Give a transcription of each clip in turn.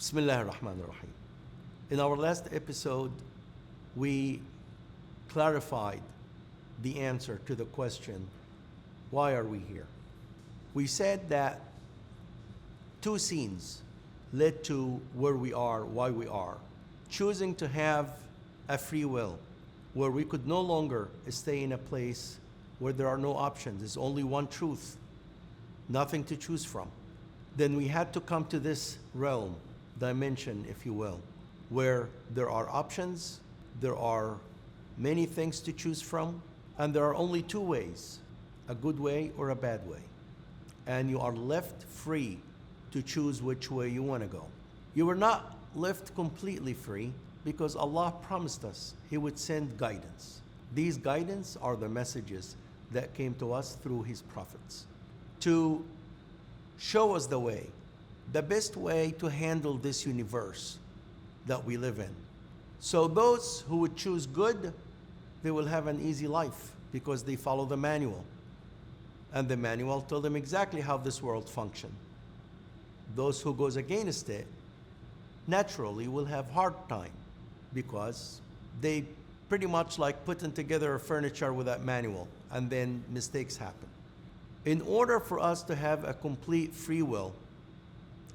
Bismillah ar-Rahman ar-Rahim. In our last episode, we clarified the answer to the question, why are we here? We said that two scenes led to where we are, why we are. Choosing to have a free will, where we could no longer stay in a place where there are no options. There's only one truth, nothing to choose from. Then we had to come to this realm, dimension, if you will, where there are options, there are many things to choose from, and there are only two ways, a good way or a bad way. And you are left free to choose which way you want to go. You were not left completely free because Allah promised us He would send guidance. These guidance are the messages that came to us through His prophets to show us the way, the best way to handle this universe that we live in. So those who would choose good, they will have an easy life because they follow the manual. And the manual told them exactly how this world functions. Those who goes against it naturally will have hard time because they pretty much like putting together a furniture with that manual, and then mistakes happen. In order for us to have a complete free will,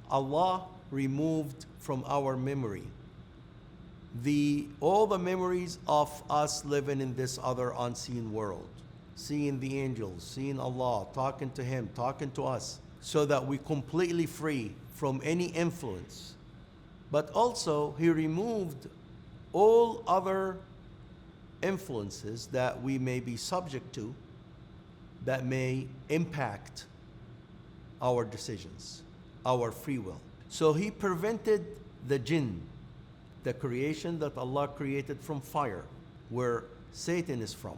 Allah removed from our memory all the memories of us living in this other unseen world, seeing the angels, seeing Allah, talking to Him, talking to us, so that we're completely free from any influence. But also, He removed all other influences that we may be subject to that may impact our decisions, our free will. So He prevented the jinn, the creation that Allah created from fire, where Satan is from.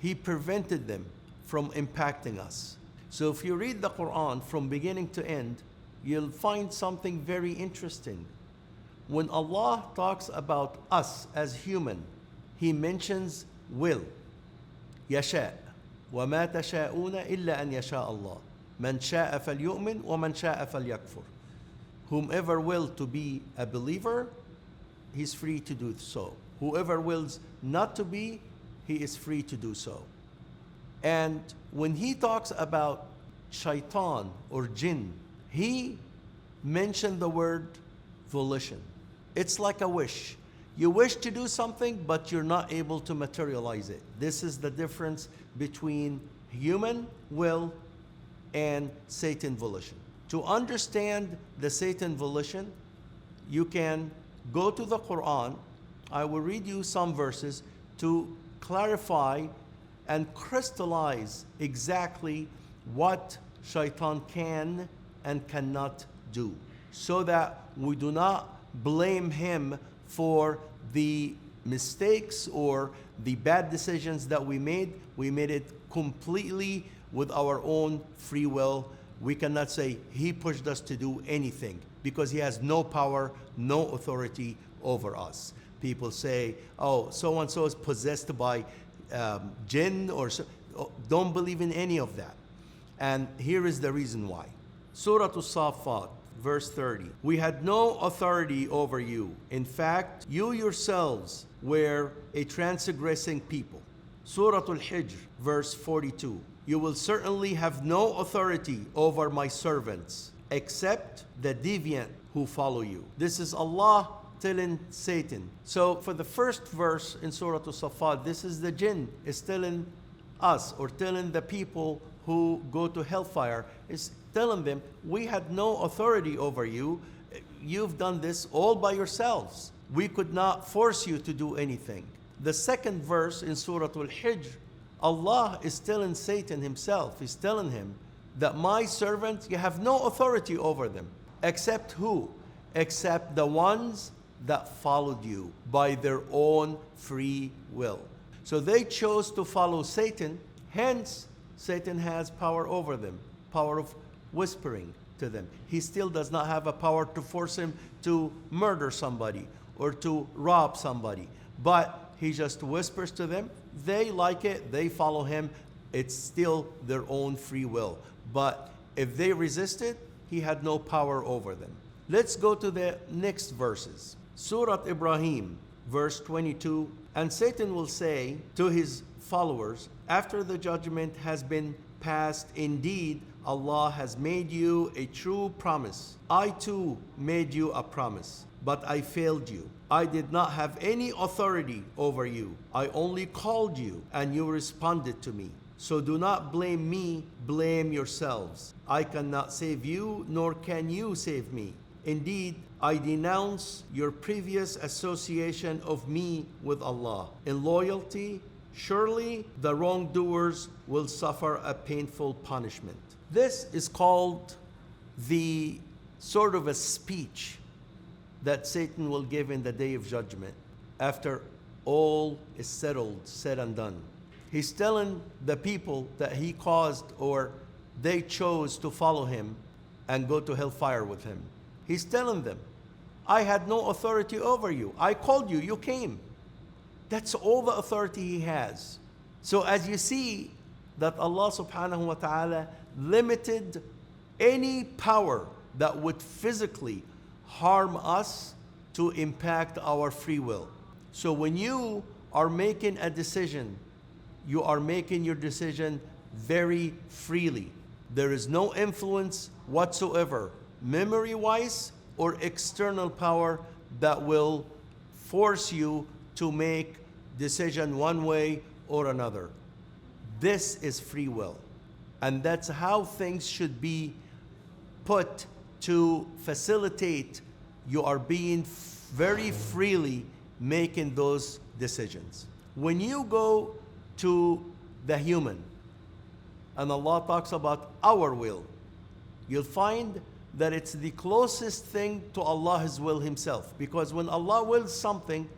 He prevented them from impacting us. So if you read the Quran from beginning to end, you'll find something very interesting. When Allah talks about us as human, He mentions will. يشاء وما تشاءون إلا أن يشاء الله من شاء فليؤمن ومن شاء فليكفر. Whomever will to be a believer, he's free to do so. Whoever wills not to be, he is free to do so. And when He talks about shaitan or jinn, He mentioned the word volition. It's like a wish. You wish to do something, but you're not able to materialize it. This is the difference between human will and Satan volition. To understand the Satan volition, you can go to the Quran. I will read you some verses to clarify and crystallize exactly what shaitan can and cannot do, so that we do not blame him for the mistakes or the bad decisions that we made. We made it completely with our own free will. We cannot say He pushed us to do anything because He has no power, no authority over us. People say, oh, so-and-so is possessed by jinn or so. Don't believe in any of that. And here is the reason why. Surah As-Saffat, verse 30. We had no authority over you. In fact, you yourselves were a transgressing people. Surah Al-Hijr, verse 42. You will certainly have no authority over my servants except the deviant who follow you. This is Allah telling Satan. So for the first verse in Surah As-Saffat, this is the jinn is telling us, or telling the people who go to hellfire, is telling them, we had no authority over you. You've done this all by yourselves. We could not force you to do anything. The second verse in Surah Al-Hijr, Allah is telling Satan himself, He's telling him that my servants, you have no authority over them. Except who? Except the ones that followed you by their own free will. So they chose to follow Satan, hence Satan has power over them, power of whispering to them. He still does not have a power to force him to murder somebody or to rob somebody, but he just whispers to them. They like it, they follow him. It's still their own free will. But if they resisted, he had no power over them. Let's go to the next verses. Surah Ibrahim, verse 22. And Satan will say to his followers, after the judgment has been passed, indeed, Allah has made you a true promise. I too made you a promise, but I failed you. I did not have any authority over you. I only called you, and you responded to me. So do not blame me, blame yourselves. I cannot save you, nor can you save me. Indeed, I denounce your previous association of me with Allah. In loyalty, surely the wrongdoers will suffer a painful punishment. This is called the sort of a speech that Satan will give in the day of judgment after all is settled, said and done. He's telling the people that he caused or they chose to follow him and go to hellfire with him. He's telling them, I had no authority over you. I called you, you came. That's all the authority he has. So as you see that Allah subhanahu wa ta'ala limited any power that would physically harm us to impact our free will. So when you are making a decision, you are making your decision very freely. There is no influence whatsoever, memory-wise or external power, that will force you to make decision one way or another. This is free will. And that's how things should be put to facilitate you are being very freely making those decisions. When you go to the human, and Allah talks about our will, you'll find that it's the closest thing to Allah's will himself. Because when Allah wills something,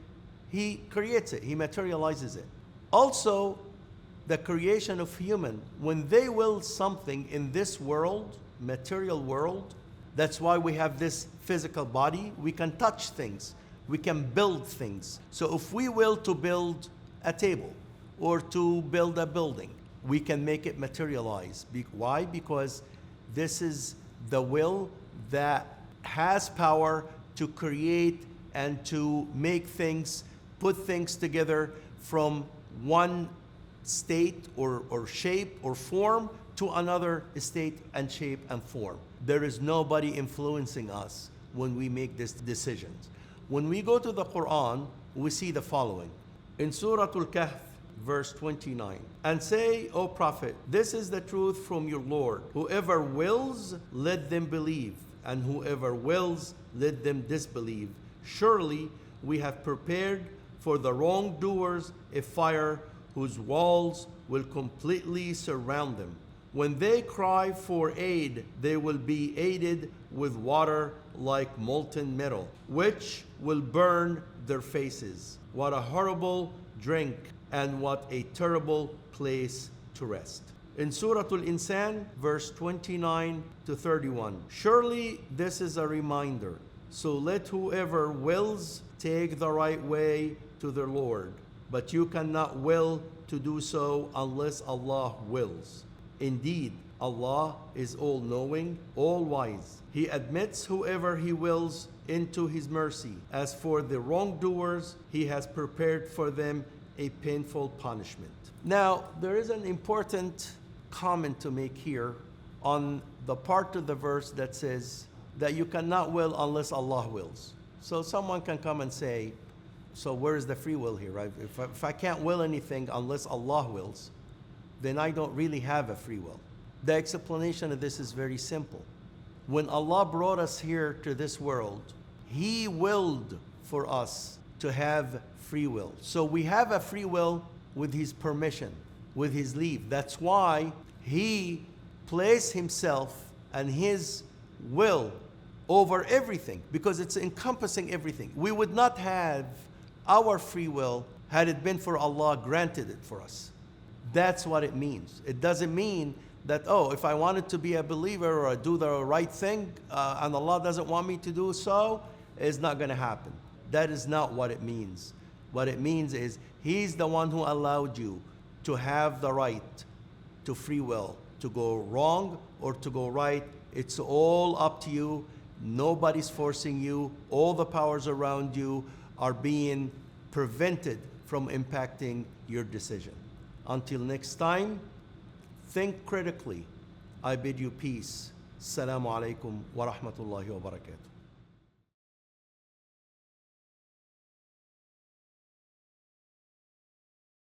he creates it, he materializes it. Also, the creation of human, when they will something in this world, material world, that's why we have this physical body. We can touch things, we can build things. So if we will to build a table or to build a building, we can make it materialize. Why? Because this is the will that has power to create and to make things, put things together from one state or shape or form to another state and shape and form. There is nobody influencing us when we make these decisions. When we go to the Quran, we see the following. In Surah Al-Kahf, verse 29, and say, O Prophet, this is the truth from your Lord. Whoever wills, let them believe, and whoever wills, let them disbelieve. Surely we have prepared for the wrongdoers a fire whose walls will completely surround them. When they cry for aid, they will be aided with water like molten metal, which will burn their faces. What a horrible drink, and what a terrible place to rest. In Surah Al-Insan, verse 29 to 31, surely this is a reminder. So let whoever wills take the right way to their Lord, but you cannot will to do so unless Allah wills. Indeed, Allah is all-knowing, all-wise. He admits whoever He wills into His mercy. As for the wrongdoers, He has prepared for them a painful punishment. Now, there is an important comment to make here on the part of the verse that says that you cannot will unless Allah wills. So someone can come and say, so where is the free will here, right? If I can't will anything unless Allah wills, then I don't really have a free will. The explanation of this is very simple. When Allah brought us here to this world, He willed for us to have free will. So we have a free will with His permission, with His leave. That's why He placed Himself and His will over everything, because it's encompassing everything. We would not have our free will had it been for Allah granted it for us. That's what it means. It doesn't mean that, oh, if I wanted to be a believer or do the right thing and Allah doesn't want me to do so, it's not going to happen. That is not what it means. What it means is He's the one who allowed you to have the right to free will, to go wrong or to go right. It's all up to you. Nobody's forcing you. All the powers around you are being prevented from impacting your decision. Until next time, think critically. I bid you peace. Assalamu alaikum wa rahmatullahi wa barakatuh.